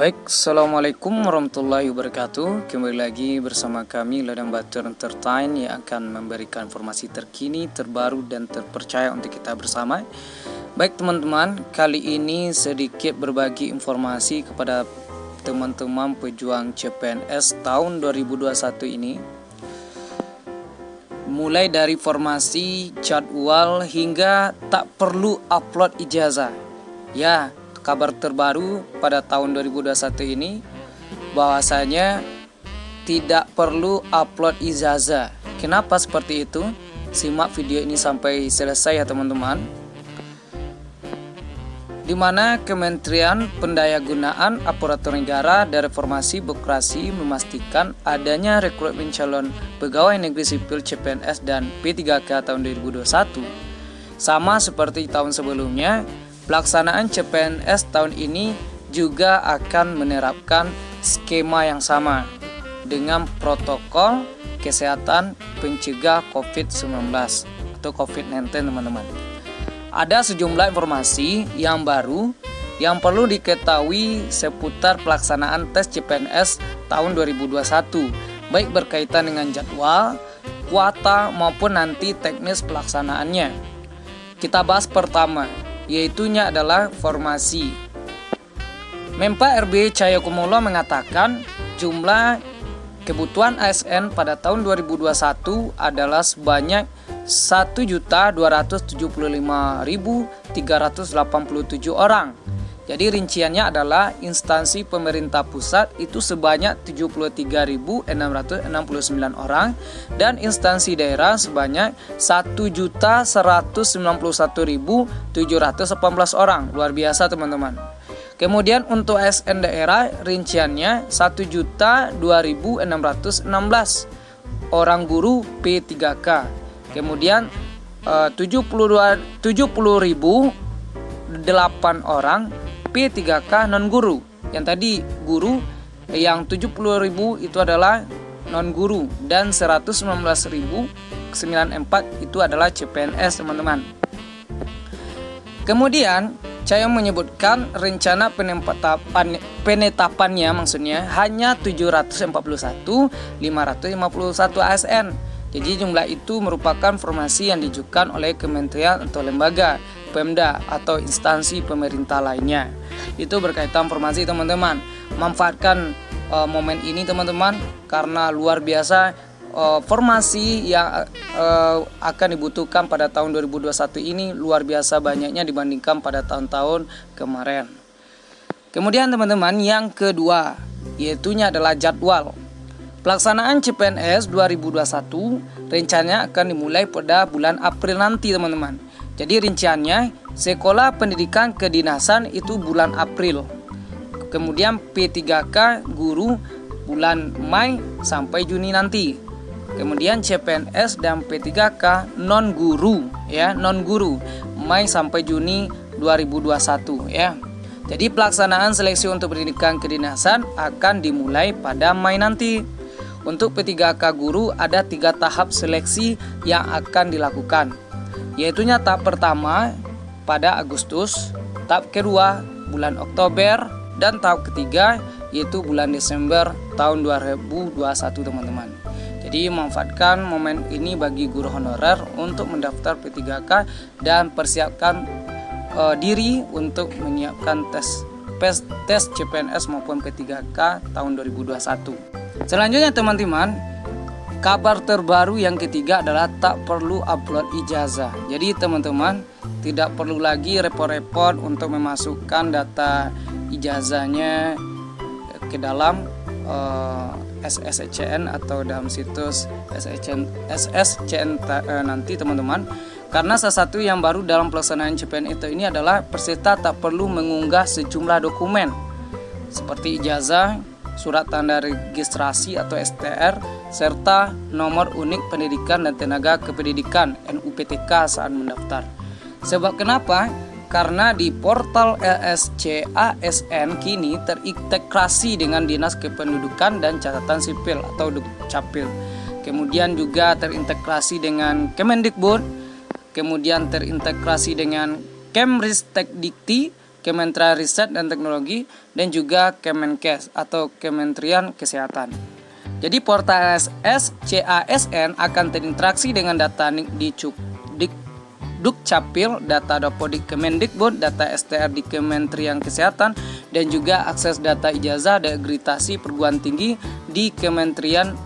Baik, Assalamualaikum warahmatullahi wabarakatuh. Kembali lagi bersama kami Ladang Batu Entertain yang akan memberikan informasi terkini, terbaru, dan terpercaya untuk kita bersama. Baik teman-teman, kali ini sedikit berbagi informasi kepada teman-teman pejuang CPNS tahun 2021 ini. Mulai dari formasi, jadwal, hingga tak perlu upload ijazah. Ya, kabar terbaru pada tahun 2021 ini bahwasanya tidak perlu upload ijazah. Kenapa seperti itu? Simak video ini sampai selesai ya teman-teman. Di mana Kementerian Pendayagunaan Aparatur Negara dan Reformasi Birokrasi memastikan adanya rekrutmen calon pegawai negeri sipil CPNS dan P3K tahun 2021. Sama seperti tahun sebelumnya, pelaksanaan CPNS tahun ini juga akan menerapkan skema yang sama dengan protokol kesehatan pencegah COVID-19 atau COVID-19 teman-teman. Ada sejumlah informasi yang baru yang perlu diketahui seputar pelaksanaan tes CPNS tahun 2021, baik berkaitan dengan jadwal, kuota maupun nanti teknis pelaksanaannya. Kita bahas pertama, yaitunya adalah formasi. Menpa RB Cahyokumolo mengatakan jumlah kebutuhan ASN pada tahun 2021 adalah sebanyak 1.275.387 orang. Jadi rinciannya adalah instansi pemerintah pusat itu sebanyak 73.669 orang dan instansi daerah sebanyak 1.191.718 orang. Luar biasa teman-teman. Kemudian untuk ASN daerah rinciannya 1.002.616 orang guru P3K. Kemudian 70.008 orang P3K non guru. Yang tadi guru yang 70.000 itu adalah non guru dan 119.094 itu adalah CPNS teman-teman. Kemudian Cahyo menyebutkan rencana penetapannya maksudnya hanya 741.551 ASN. Jadi jumlah itu merupakan informasi yang diajukan oleh kementerian atau lembaga, Pemda atau instansi pemerintah lainnya. Itu berkaitan informasi teman-teman. Manfaatkan momen ini teman-teman karena luar biasa formasi yang akan dibutuhkan pada tahun 2021 ini luar biasa banyaknya dibandingkan pada tahun-tahun kemarin. Kemudian teman-teman yang kedua yaitunya adalah jadwal. Pelaksanaan CPNS 2021 rencananya akan dimulai pada bulan April nanti teman-teman. Jadi rinciannya sekolah pendidikan kedinasan itu bulan April. Kemudian P3K guru bulan Mei sampai Juni nanti. Kemudian CPNS dan P3K non guru ya, non guru Mei sampai Juni 2021 ya. Jadi pelaksanaan seleksi untuk pendidikan kedinasan akan dimulai pada Mei nanti. Untuk P3K guru ada 3 tahap seleksi yang akan dilakukan. Yaitunya tahap pertama pada Agustus, tahap kedua bulan Oktober, dan tahap ketiga yaitu bulan Desember tahun 2021 teman-teman. Jadi manfaatkan momen ini bagi guru honorer untuk mendaftar P3K dan persiapkan diri untuk menyiapkan tes CPNS maupun P3K tahun 2021. Selanjutnya teman-teman, kabar terbaru yang ketiga adalah tak perlu upload ijazah. Jadi teman-teman tidak perlu lagi repot-repot untuk memasukkan data ijazahnya ke dalam SSCN atau dalam situs SSCN nanti teman-teman. Karena salah satu yang baru dalam pelaksanaan CPNS ini adalah peserta tak perlu mengunggah sejumlah dokumen seperti ijazah, surat tanda registrasi atau STR, serta nomor unik pendidikan dan tenaga kependidikan NUPTK saat mendaftar. Sebab kenapa? Karena di portal LSCASN kini terintegrasi dengan Dinas Kependudukan dan Catatan Sipil atau Dukcapil. Kemudian juga terintegrasi dengan Kemendikbud, kemudian terintegrasi dengan Kemristekdikti, Kementerian Riset dan Teknologi, dan juga Kemenkes atau Kementerian Kesehatan. Jadi portal SSCASN akan terinteraksi dengan data di Dukcapil, data Dapodik Kemendikbud, data STR di Kementerian Kesehatan, dan juga akses data ijazah dan akreditasi perguruan tinggi di Kementerian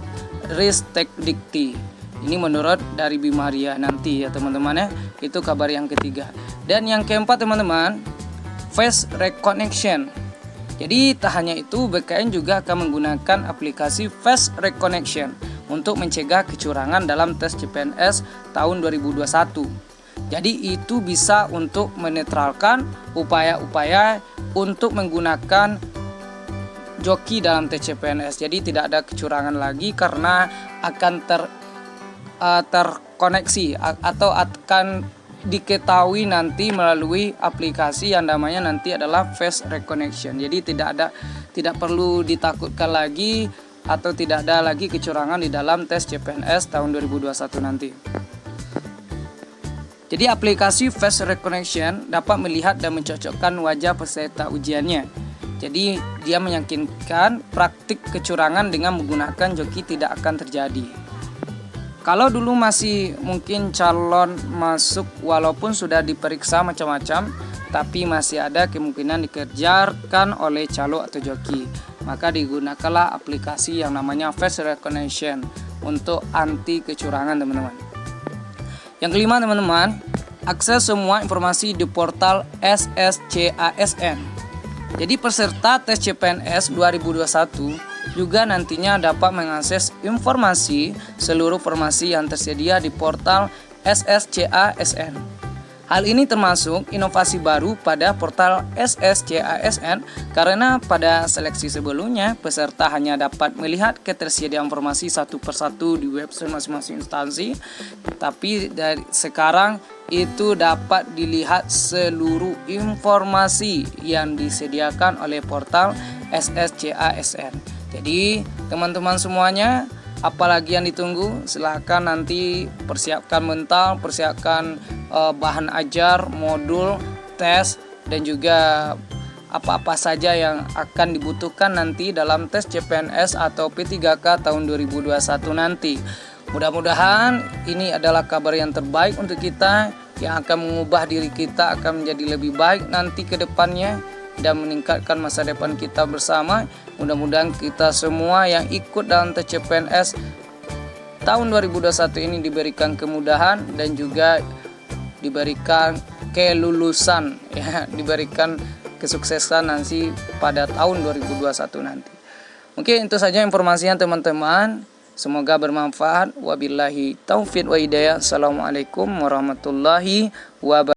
Ristekdikti. Ini menurut dari Bimaria nanti ya teman-teman ya. Itu kabar yang ketiga. Dan yang keempat teman-teman, face recognition. Jadi tak hanya itu, BKN juga akan menggunakan aplikasi face recognition untuk mencegah kecurangan dalam tes CPNS tahun 2021. Jadi itu bisa untuk menetralkan upaya-upaya untuk menggunakan joki dalam tes CPNS. Jadi tidak ada kecurangan lagi karena akan terkoneksi atau akan diketahui nanti melalui aplikasi yang namanya nanti adalah face recognition. Jadi tidak perlu ditakutkan lagi atau tidak ada lagi kecurangan di dalam tes CPNS tahun 2021 nanti. Jadi aplikasi face recognition dapat melihat dan mencocokkan wajah peserta ujiannya. Jadi dia meyakinkan praktik kecurangan dengan menggunakan joki tidak akan terjadi. Kalau dulu masih mungkin calon masuk walaupun sudah diperiksa macam-macam, tapi masih ada kemungkinan dikerjakan oleh calo atau joki, maka digunakanlah aplikasi yang namanya face recognition untuk anti kecurangan teman-teman. Yang kelima teman-teman, akses semua informasi di portal SSCASN. Jadi peserta tes CPNS 2021 juga nantinya dapat mengakses informasi seluruh informasi yang tersedia di portal SSCASN. Hal ini termasuk inovasi baru pada portal SSCASN karena pada seleksi sebelumnya peserta hanya dapat melihat ketersediaan informasi satu persatu di website masing-masing instansi, tapi dari sekarang itu dapat dilihat seluruh informasi yang disediakan oleh portal SSCASN. Jadi teman-teman semuanya, apalagi yang ditunggu, silakan nanti persiapkan mental, persiapkan bahan ajar, modul, tes, dan juga apa-apa saja yang akan dibutuhkan nanti dalam tes CPNS atau P3K tahun 2021 nanti. Mudah-mudahan ini adalah kabar yang terbaik untuk kita, yang akan mengubah diri kita akan menjadi lebih baik nanti ke depannya dan meningkatkan masa depan kita bersama. Mudah-mudahan kita semua yang ikut dalam tes CPNS tahun 2021 ini diberikan kemudahan dan juga diberikan kelulusan ya, diberikan kesuksesan nanti pada tahun 2021 nanti. Mungkin itu saja informasinya teman-teman. Semoga bermanfaat. Wabillahi taufiq wa hidayah. Assalamualaikum warahmatullahi wabarakatuh.